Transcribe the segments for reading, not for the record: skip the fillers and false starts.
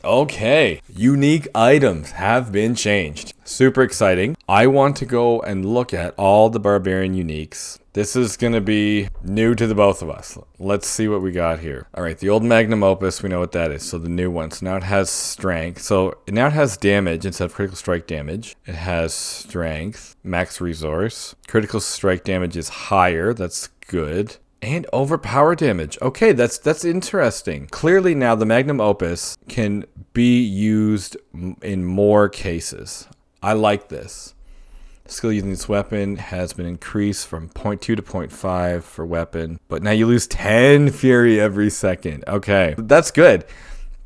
Okay, unique items have been changed. Super exciting. I want to go and look at all the Barbarian uniques. This is going to be new to the both of us. Let's see what we got here. All right, the old Magnum Opus, we know what that is. So the new one. So now it has strength. So now it has damage instead of critical strike damage. It has strength, max resource. Critical strike damage is higher. That's good. And overpower damage. Okay, that's interesting. Clearly now the Magnum Opus can be used in more cases. I like this. Skill using this weapon has been increased from 0.2 to 0.5 for weapon. But now you lose 10 fury every second. Okay, that's good.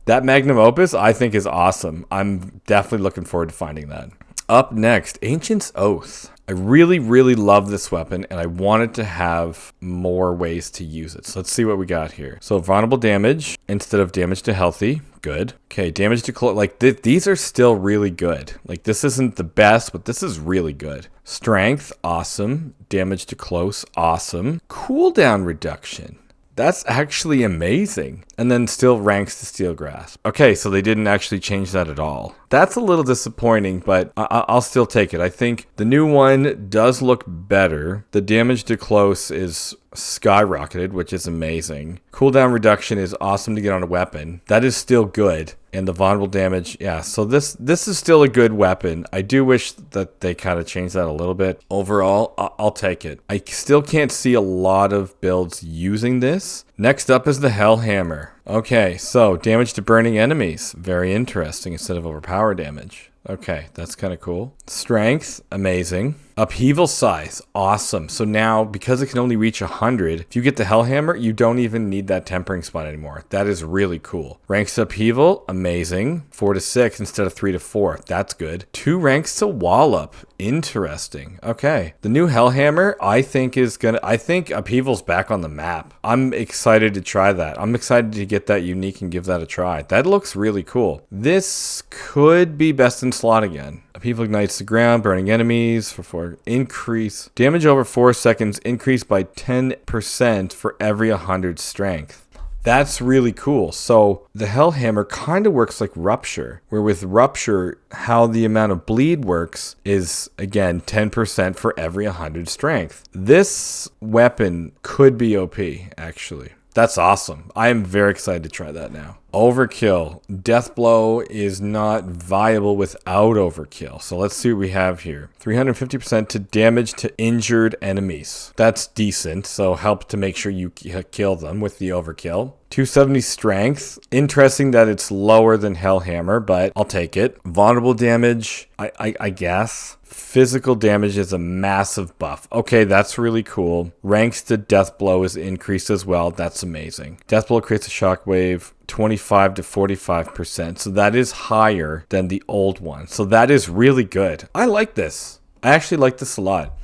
That Magnum Opus I think is awesome. I'm definitely looking forward to finding that. Up next, Ancient's Oath. I really, really love this weapon, and I wanted to have more ways to use it. So let's see what we got here. So vulnerable damage instead of damage to healthy. Good. Okay, damage to close. Like, these are still really good. Like, this isn't the best, but this is really good. Strength, awesome. Damage to close, awesome. Cooldown reduction. That's actually amazing. And then still ranks to Steel Grasp. Okay, so they didn't actually change that at all. That's a little disappointing, but I'll still take it. I think the new one does look better. The damage to close is skyrocketed, which is amazing. Cooldown reduction is awesome to get on a weapon. That is still good. And the vulnerable damage, yeah. So this is still a good weapon. I do wish that they kind of changed that a little bit. Overall, I'll take it. I still can't see a lot of builds using this. Next up is the Hellhammer. Okay, so damage to burning enemies. Very interesting instead of overpower damage. Okay, that's kind of cool. Strength, amazing. Upheaval size, awesome. So now, because it can only reach 100, if you get the Hellhammer, you don't even need that tempering spot anymore. That is really cool. Ranks to upheaval, amazing. 4 to 6 instead of 3 to 4. That's good. 2 ranks to wallop. Interesting. Okay. The new Hellhammer, I think upheaval's back on the map. I'm excited to try that. I'm excited to get that unique and give that a try. That looks really cool. This could be best in slot again. Upheaval ignites the ground, burning enemies for 4 increase. Damage over 4 seconds increased by 10% for every 100 strength. That's really cool. So the Hellhammer kind of works like Rupture, where with Rupture, how the amount of bleed works is, again, 10% for every 100 strength. This weapon could be OP, actually. That's awesome. I am very excited to try that now. Overkill. Death Blow is not viable without Overkill. So let's see what we have here. 350% to damage to injured enemies. That's decent. So help to make sure you kill them with the Overkill. 270 strength. Interesting that it's lower than Hellhammer, but I'll take it. Vulnerable damage, I guess. Physical damage is a massive buff. Okay, that's really cool. Ranks to Death Blow is increased as well. That's amazing. Death Blow creates a shockwave. 25 to 45%. So that is higher than the old one. So that is really good. I like this. I actually like this a lot.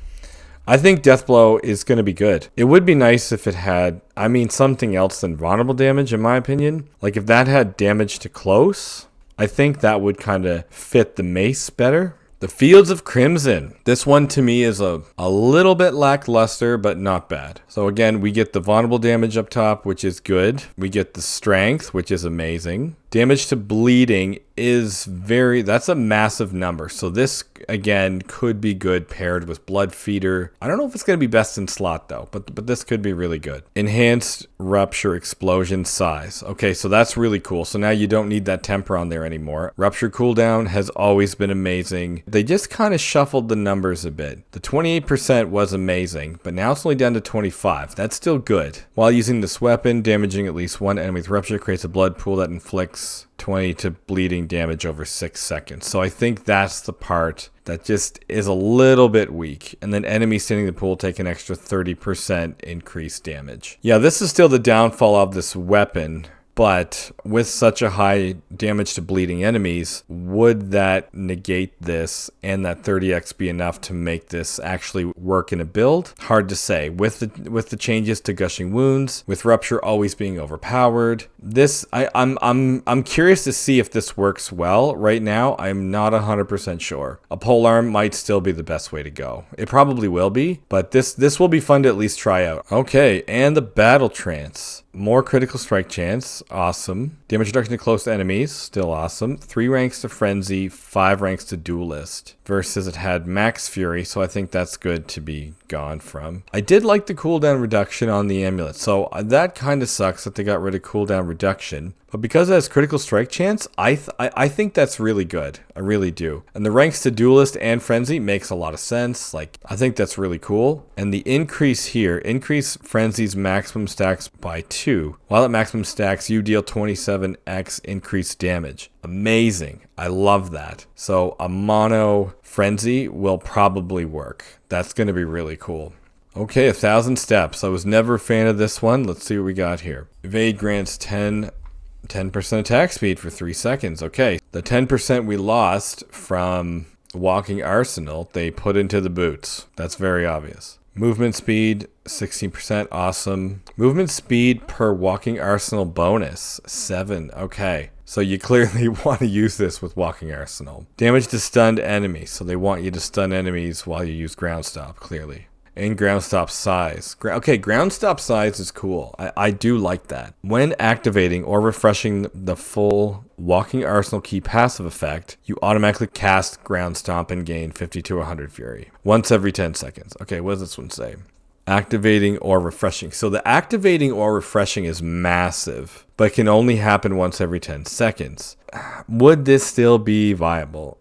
I think Death Blow is going to be good. It would be nice if it had, something else than vulnerable damage, in my opinion. Like if that had damage to close, I think that would kind of fit the mace better. The Fields of Crimson. This one to me is a little bit lackluster, but not bad. So again, we get the vulnerable damage up top, which is good. We get the strength, which is amazing. Damage to bleeding is that's a massive number. So this, again, could be good paired with Blood Feeder. I don't know if it's going to be best in slot, though, but this could be really good. Enhanced Rupture Explosion Size. Okay, so that's really cool. So now you don't need that temper on there anymore. Rupture cooldown has always been amazing. They just kind of shuffled the numbers a bit. The 28% was amazing, but now it's only down to 25. That's still good. While using this weapon, damaging at least one enemy with Rupture creates a blood pool that inflicts 20 to bleeding damage over 6 seconds. So I think that's the part that just is a little bit weak. And then enemies standing in the pool take an extra 30% increased damage. Yeah, this is still the downfall of this weapon. But with such a high damage to bleeding enemies, would that negate this and that 30x be enough to make this actually work in a build? Hard to say. With the changes to gushing wounds, with Rupture always being overpowered, I'm curious to see if this works well. Right now, I'm not 100% sure. A polearm might still be the best way to go. It probably will be, but this will be fun to at least try out. Okay, and the Battle Trance. More critical strike chance. Awesome. Damage reduction to close enemies, still awesome. 3 ranks to Frenzy, 5 ranks to Duelist. Versus it had Max Fury, so I think that's good to be gone from. I did like the cooldown reduction on the amulet, so that kind of sucks that they got rid of cooldown reduction. But because it has critical strike chance, I think that's really good. I really do. And the ranks to Duelist and Frenzy makes a lot of sense. Like, I think that's really cool. And the increase here, increase Frenzy's maximum stacks by 2. While at maximum stacks, you deal 27x increased damage. Amazing. I love that. So a mono Frenzy will probably work. That's going to be really cool. Okay, 1,000 steps. I was never a fan of this one. Let's see what we got here. Evade grants 10% attack speed for 3 seconds. Okay, the 10% we lost from Walking Arsenal, they put into the boots. That's very obvious. Movement speed, 16%, awesome. Movement speed per Walking Arsenal bonus, 7. Okay, so you clearly want to use this with Walking Arsenal. Damage to stunned enemies, so they want you to stun enemies while you use Ground Stop, clearly. And ground stop size. Okay, ground stop size is cool. I do like that. When activating or refreshing the full Walking Arsenal key passive effect, you automatically cast ground stomp and gain 50 to 100 fury. Once every 10 seconds. Okay, what does this one say? Activating or refreshing. So the activating or refreshing is massive, but can only happen once every 10 seconds. Would this still be viable?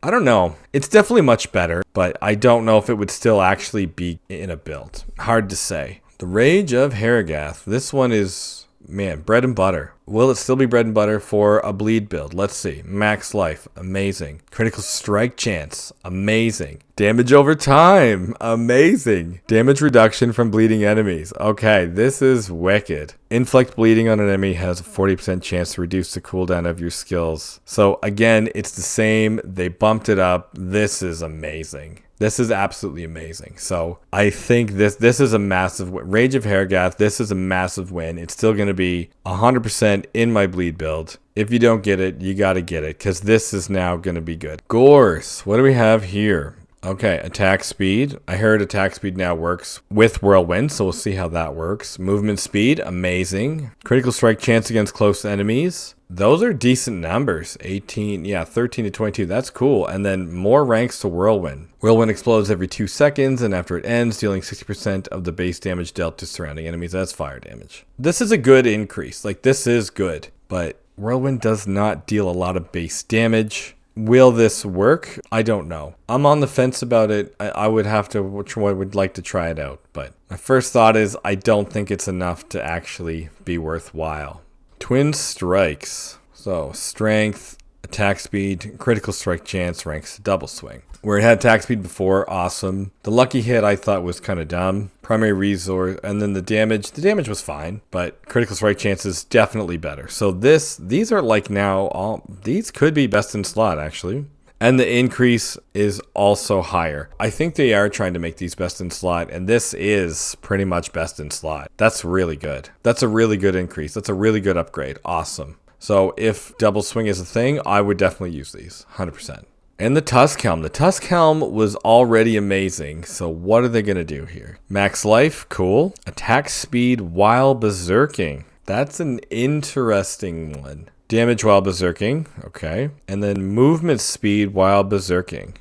I don't know. It's definitely much better, but I don't know if it would still actually be in a build. Hard to say. The Rage of Harrogath. This one is, man, bread and butter. Will it still be bread and butter for a bleed build? Let's see. Max life. Amazing. Critical strike chance. Amazing. Damage over time. Amazing. Damage reduction from bleeding enemies. Okay, this is wicked. Inflict bleeding on an enemy has a 40% chance to reduce the cooldown of your skills. So again, it's the same. They bumped it up. This is amazing. This is absolutely amazing. So I think this is a massive win. Rage of Harrogath, this is a massive win. It's still going to be 100% in my bleed build. If you don't get it, you got to get it because this is now going to be good. Gohrs, what do we have here? Okay, attack speed. I heard attack speed now works with Whirlwind, so we'll see how that works. Movement speed, amazing. Critical strike chance against close enemies. Those are decent numbers. 18, yeah, 13 to 22. That's cool. And then more ranks to Whirlwind. Whirlwind explodes every 2 seconds, and after it ends, dealing 60% of the base damage dealt to surrounding enemies as fire damage. This is a good increase. Like, this is good. But Whirlwind does not deal a lot of base damage. Will this work? I don't know. I'm on the fence about it. I would like to try it out. But my first thought is I don't think it's enough to actually be worthwhile. Twin strikes. So strength, attack speed, critical strike chance, ranks to double swing. Where it had attack speed before, awesome. The lucky hit I thought was kind of dumb. Primary resource, and then the damage was fine, but critical strike chance is definitely better. So these are like now, these could be best in slot actually. And the increase is also higher. I think they are trying to make these best in slot, and this is pretty much best in slot. That's really good. That's a really good increase. That's a really good upgrade. Awesome. So if double swing is a thing, I would definitely use these, 100%. And the Tuskhelm. The Tuskhelm was already amazing, so what are they going to do here? Max life, cool. Attack speed while berserking. That's an interesting one. Damage while berserking, okay. And then movement speed while berserking.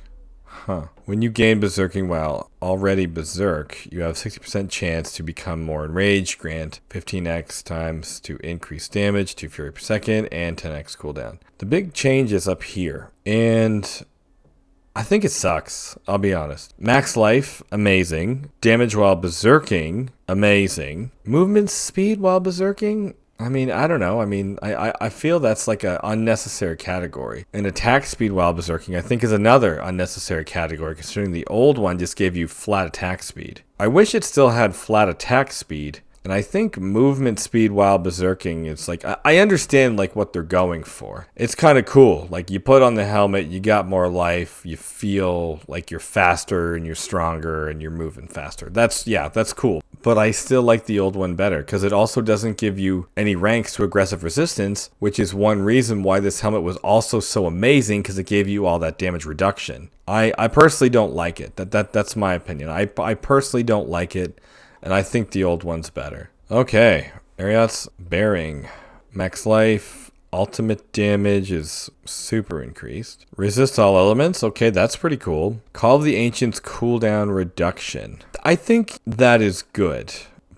When you gain berserking while already berserk, you have 60% chance to become more enraged, grant 15x times to increase damage, 2 fury per second, and 10x cooldown. The big change is up here, and I think it sucks, I'll be honest. Max life, amazing. Damage while berserking, amazing. Movement speed while berserking? I mean, I don't know. I mean, I feel that's like an unnecessary category. And attack speed while berserking, I think, is another unnecessary category, considering the old one just gave you flat attack speed. I wish it still had flat attack speed. And I think movement speed while berserking, it's like, I understand like what they're going for. It's kind of cool. Like you put on the helmet, you got more life, you feel like you're faster and you're stronger and you're moving faster. That's cool. But I still like the old one better because it also doesn't give you any ranks to aggressive resistance, which is one reason why this helmet was also so amazing because it gave you all that damage reduction. I personally don't like it. That's my opinion. I personally don't like it. And I think the old one's better. Okay, Arreat's Bearing. Max life. Ultimate damage is super increased. Resist all elements. Okay, that's pretty cool. Call of the Ancients cooldown reduction. I think that is good,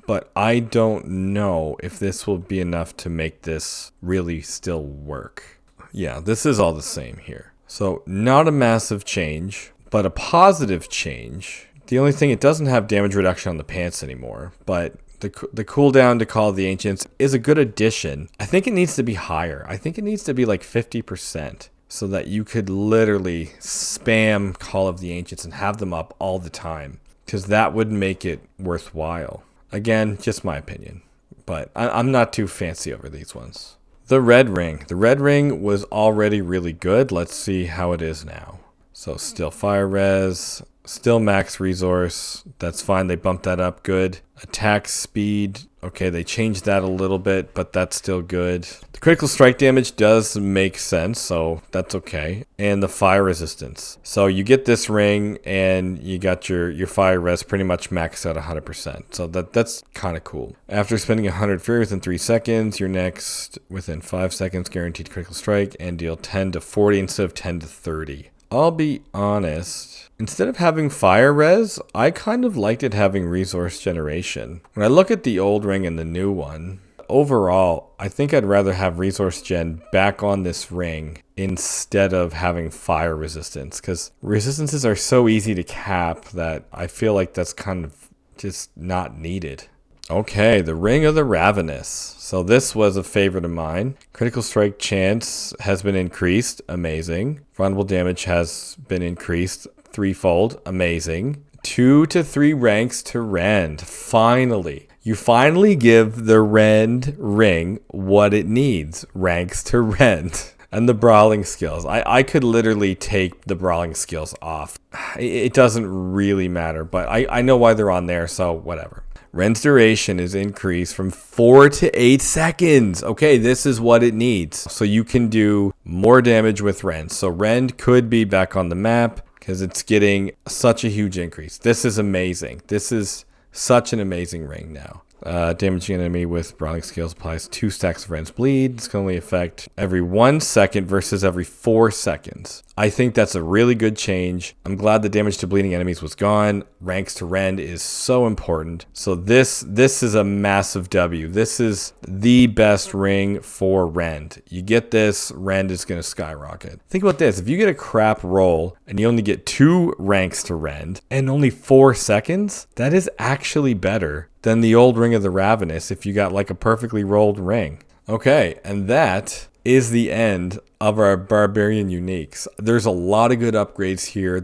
but I don't know if this will be enough to make this really still work. Yeah, this is all the same here. So not a massive change, but a positive change. The only thing, it doesn't have damage reduction on the pants anymore, but the cooldown to Call of the Ancients is a good addition. I think it needs to be higher. I think it needs to be like 50% so that you could literally spam Call of the Ancients and have them up all the time, because that would make it worthwhile. Again, just my opinion, but I'm not too fancy over these ones. The Red Ring. The Red Ring was already really good. Let's see how it is now. So still fire res, still max resource. That's fine. They bumped that up. Good. Attack speed. Okay, they changed that a little bit, but that's still good. The critical strike damage does make sense, so that's okay. And the fire resistance. So you get this ring, and you got your fire res pretty much maxed out 100%. So that's kind of cool. After spending 100 fury within 3 seconds, you're next within 5 seconds guaranteed critical strike and deal 10 to 40 instead of 10 to 30. I'll be honest, instead of having fire res, I kind of liked it having resource generation. When I look at the old ring and the new one, overall, I think I'd rather have resource gen back on this ring instead of having fire resistance, because resistances are so easy to cap that I feel like that's kind of just not needed. Okay, the Ring of the Ravenous. So this was a favorite of mine. Critical strike chance has been increased. Amazing. Vulnerable damage has been increased threefold. Amazing. 2 to 3 ranks to Rend. Finally. You finally give the Rend ring what it needs. Ranks to Rend. And the brawling skills. I could literally take the brawling skills off. It doesn't really matter, but I know why they're on there, so whatever. Rend's duration is increased from 4 to 8 seconds. Okay, this is what it needs. So you can do more damage with Rend. So Rend could be back on the map because it's getting such a huge increase. This is amazing. This is such an amazing ring now. Damaging enemy with brawling skills applies 2 stacks of Rend's bleed. It's going to only affect every 1 second versus every 4 seconds. I think that's a really good change. I'm glad the damage to bleeding enemies was gone. Ranks to Rend is so important. So this is a massive W. This is the best ring for Rend. You get this, Rend is going to skyrocket. Think about this. If you get a crap roll and you only get 2 ranks to Rend and only 4 seconds, that is actually better than the old Ring of the Ravenous if you got like a perfectly rolled ring. Okay, and that is the end of our Barbarian uniques. There's a lot of good upgrades here.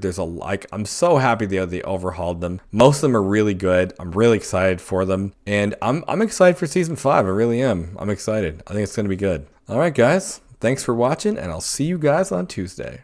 I'm so happy they overhauled them. Most of them are really good. I'm really excited for them. And I'm excited for Season 5. I really am. I'm excited. I think it's going to be good. All right, guys. Thanks for watching, and I'll see you guys on Tuesday.